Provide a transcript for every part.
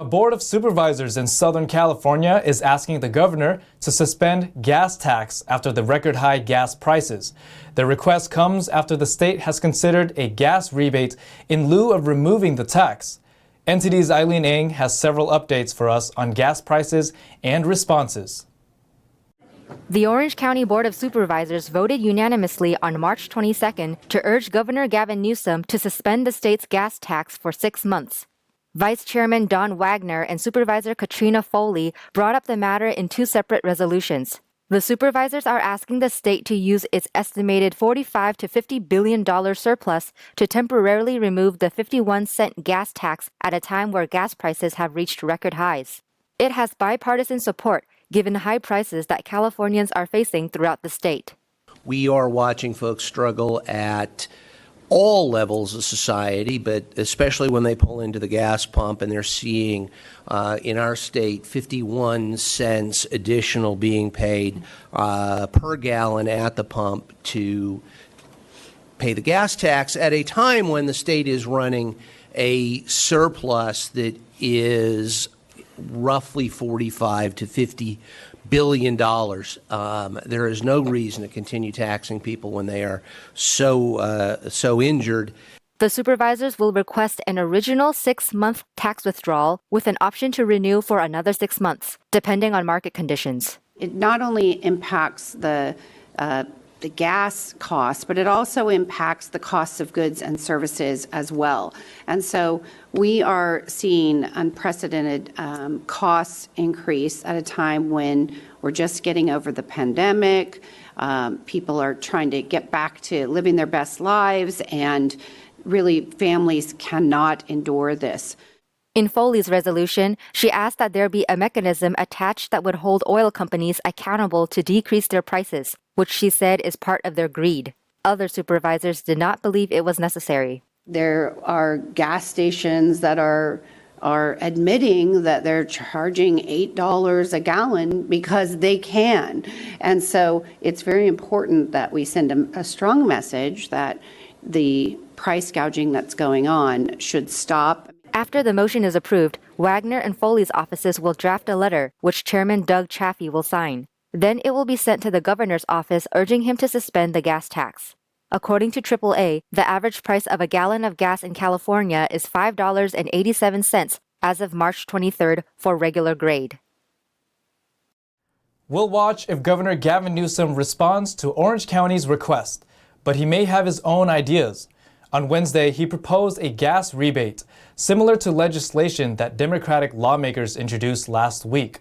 A board of supervisors in Southern California is asking the governor to suspend gas tax after the record high gas prices. The request comes after the state has considered a gas rebate in lieu of removing the tax. NTD's Eileen Ng has several updates for us on gas prices and responses. The Orange County Board of Supervisors voted unanimously on March 22nd to urge Governor Gavin Newsom to suspend the state's gas tax for 6 months. Vice Chairman Don Wagner and Supervisor Katrina Foley brought up the matter in 2 separate resolutions. The supervisors are asking the state to use its estimated $45 to $50 billion surplus to temporarily remove the 51-cent gas tax at a time where gas prices have reached record highs. It has bipartisan support given the high prices that Californians are facing throughout the state. We are watching folks struggle at all levels of society, but especially when they pull into the gas pump and they're seeing in our state 51 cents additional being paid per gallon at the pump to pay the gas tax at a time when the state is running a surplus that is roughly $45 to $50 billion. There is no reason to continue taxing people when they are so injured. The supervisors will request an original 6-month tax withdrawal with an option to renew for another 6 months, depending on market conditions. It not only impacts the gas costs, but it also impacts the costs of goods and services as well. And so we are seeing unprecedented costs increase at a time when we're just getting over the pandemic. People are trying to get back to living their best lives, and really families cannot endure this. In Foley's resolution, she asked that there be a mechanism attached that would hold oil companies accountable to decrease their prices, which she said is part of their greed. Other supervisors did not believe it was necessary. There are gas stations that are admitting that they're charging $8 a gallon because they can. And so it's very important that we send a strong message that the price gouging that's going on should stop. After the motion is approved, Wagner and Foley's offices will draft a letter, which Chairman Doug Chaffee will sign. Then it will be sent to the governor's office urging him to suspend the gas tax. According to AAA, the average price of a gallon of gas in California is $5.87 as of March 23rd for regular grade. We'll watch if Governor Gavin Newsom responds to Orange County's request, but he may have his own ideas. On Wednesday, he proposed a gas rebate, similar to legislation that Democratic lawmakers introduced last week.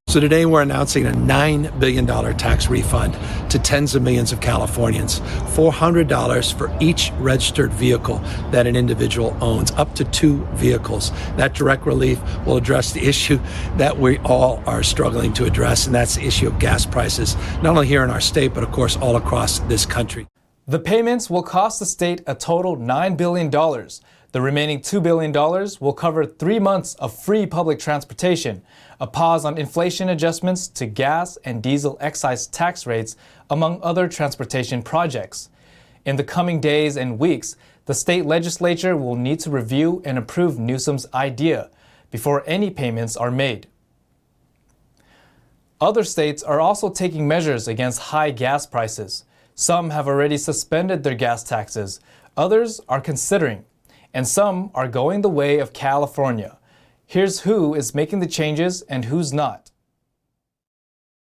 So today we're announcing a $9 billion tax refund to tens of millions of Californians, $400 for each registered vehicle that an individual owns, up to 2 vehicles. That direct relief will address the issue that we all are struggling to address, and that's the issue of gas prices, not only here in our state, but of course all across this country. The payments will cost the state a total $9 billion. The remaining $2 billion will cover 3 months of free public transportation, a pause on inflation adjustments to gas and diesel excise tax rates, among other transportation projects. In the coming days and weeks, the state legislature will need to review and approve Newsom's idea before any payments are made. Other states are also taking measures against high gas prices. Some have already suspended their gas taxes, others are considering, and some are going the way of California. Here's who is making the changes and who's not.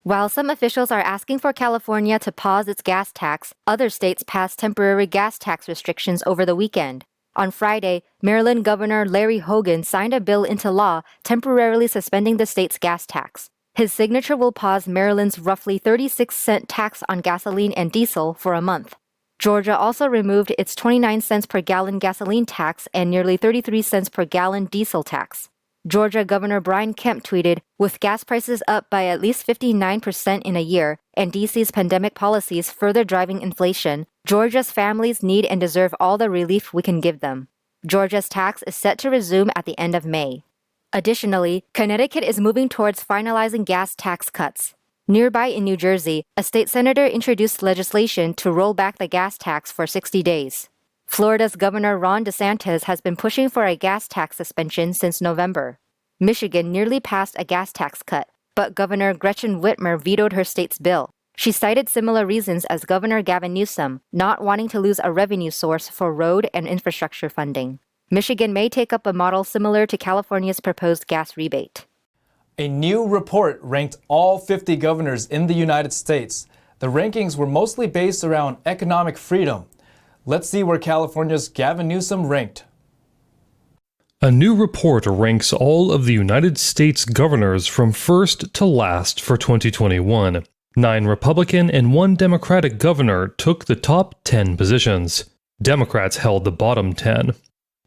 While some officials are asking for California to pause its gas tax, other states passed temporary gas tax restrictions over the weekend. On Friday, Maryland Governor Larry Hogan signed a bill into law temporarily suspending the state's gas tax. His signature will pause Maryland's roughly 36-cent tax on gasoline and diesel for a month. Georgia also removed its 29 cents per gallon gasoline tax and nearly 33 cents per gallon diesel tax. Georgia Governor Brian Kemp tweeted, "With gas prices up by at least 59% in a year and DC's pandemic policies further driving inflation, Georgia's families need and deserve all the relief we can give them." Georgia's tax is set to resume at the end of May. Additionally, Connecticut is moving towards finalizing gas tax cuts. Nearby in New Jersey, a state senator introduced legislation to roll back the gas tax for 60 days. Florida's Governor Ron DeSantis has been pushing for a gas tax suspension since November. Michigan nearly passed a gas tax cut, but Governor Gretchen Whitmer vetoed her state's bill. She cited similar reasons as Governor Gavin Newsom, not wanting to lose a revenue source for road and infrastructure funding. Michigan may take up a model similar to California's proposed gas rebate. A new report ranked all 50 governors in the United States. The rankings were mostly based around economic freedom. Let's see where California's Gavin Newsom ranked. A new report ranks all of the United States governors from first to last for 2021. 9 Republican and 1 Democratic governor took the top 10 positions. Democrats held the bottom 10.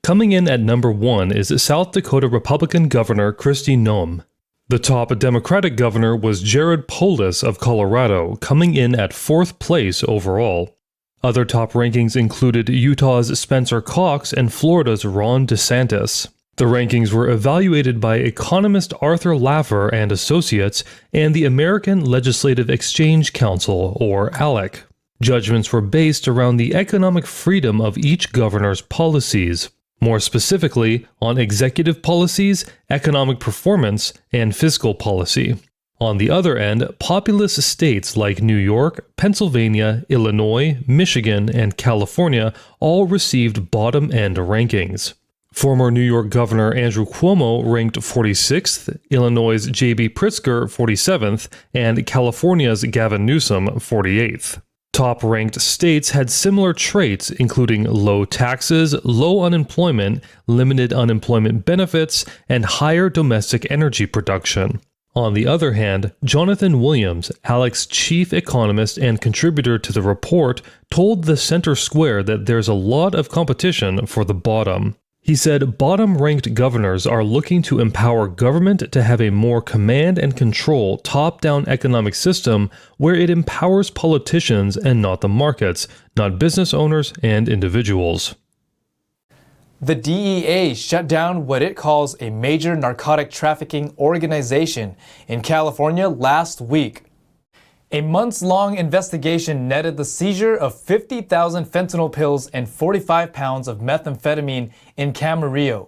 Coming in at number 1 is South Dakota Republican Governor Kristi Noem. The top Democratic governor was Jared Polis of Colorado, coming in at 4th place overall. Other top rankings included Utah's Spencer Cox and Florida's Ron DeSantis. The rankings were evaluated by economist Arthur Laffer and Associates and the American Legislative Exchange Council, or ALEC. Judgments were based around the economic freedom of each governor's policies. More specifically, on executive policies, economic performance, and fiscal policy. On the other end, populous states like New York, Pennsylvania, Illinois, Michigan, and California all received bottom-end rankings. Former New York Governor Andrew Cuomo ranked 46th, Illinois' J.B. Pritzker 47th, and California's Gavin Newsom 48th. Top-ranked states had similar traits, including low taxes, low unemployment, limited unemployment benefits, and higher domestic energy production. On the other hand, Jonathan Williams, ALEC's chief economist and contributor to the report, told the Center Square that there's a lot of competition for the bottom. He said bottom-ranked governors are looking to empower government to have a more command and control top-down economic system where it empowers politicians and not the markets, not business owners and individuals. The DEA shut down what it calls a major narcotic trafficking organization in California last week. A months-long investigation netted the seizure of 50,000 fentanyl pills and 45 pounds of methamphetamine in Camarillo.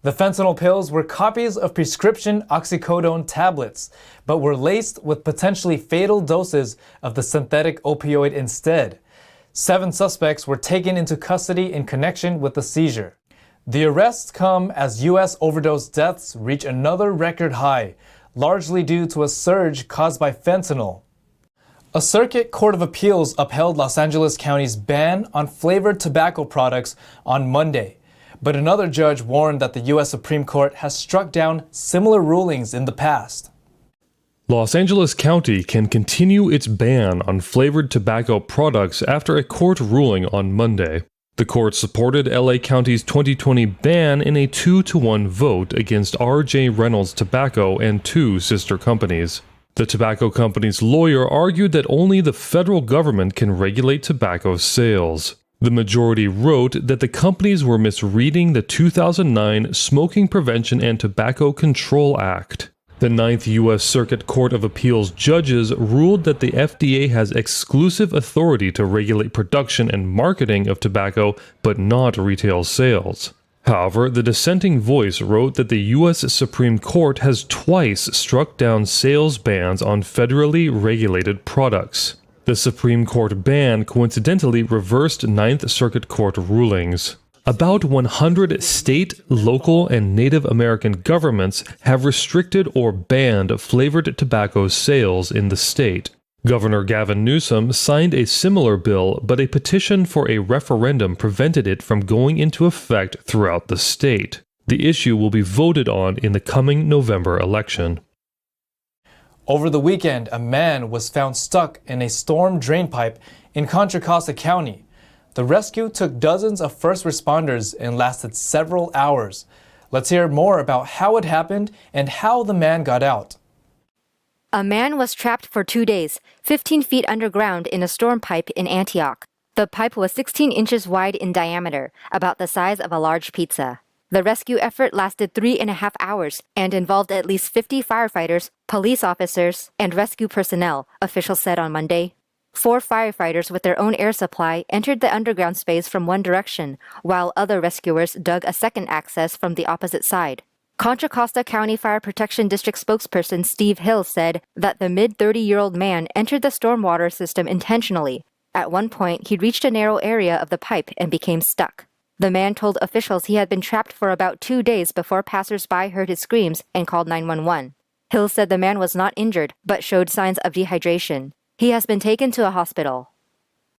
The fentanyl pills were copies of prescription oxycodone tablets, but were laced with potentially fatal doses of the synthetic opioid instead. 7 suspects were taken into custody in connection with the seizure. The arrests come as U.S. overdose deaths reach another record high, largely due to a surge caused by fentanyl. A circuit court of appeals upheld Los Angeles County's ban on flavored tobacco products on Monday, but another judge warned that the U.S. Supreme Court has struck down similar rulings in the past. Los Angeles County can continue its ban on flavored tobacco products after a court ruling on Monday. The court supported LA County's 2020 ban in a 2-1 vote against R.J. Reynolds Tobacco and 2 sister companies. The tobacco company's lawyer argued that only the federal government can regulate tobacco sales. The majority wrote that the companies were misreading the 2009 Smoking Prevention and Tobacco Control Act. The 9th U.S. Circuit Court of Appeals judges ruled that the FDA has exclusive authority to regulate production and marketing of tobacco, but not retail sales. However, the dissenting voice wrote that the U.S. Supreme Court has twice struck down sales bans on federally regulated products. The Supreme Court ban coincidentally reversed 9th Circuit Court rulings. About 100 state, local, and Native American governments have restricted or banned flavored tobacco sales in the state. Governor Gavin Newsom signed a similar bill, but a petition for a referendum prevented it from going into effect throughout the state. The issue will be voted on in the coming November election. Over the weekend, a man was found stuck in a storm drainpipe in Contra Costa County. The rescue took dozens of first responders and lasted several hours. Let's hear more about how it happened and how the man got out. A man was trapped for 2 days, 15 feet underground in a storm pipe in Antioch. The pipe was 16 inches wide in diameter, about the size of a large pizza. The rescue effort lasted 3.5 hours and involved at least 50 firefighters, police officers, and rescue personnel, officials said on Monday. 4 firefighters with their own air supply entered the underground space from one direction, while other rescuers dug a second access from the opposite side. Contra Costa County Fire Protection District spokesperson Steve Hill said that the mid-30-year-old man entered the stormwater system intentionally. At one point, he reached a narrow area of the pipe and became stuck. The man told officials he had been trapped for about 2 days before passers-by heard his screams and called 911. Hill said the man was not injured but showed signs of dehydration. He has been taken to a hospital.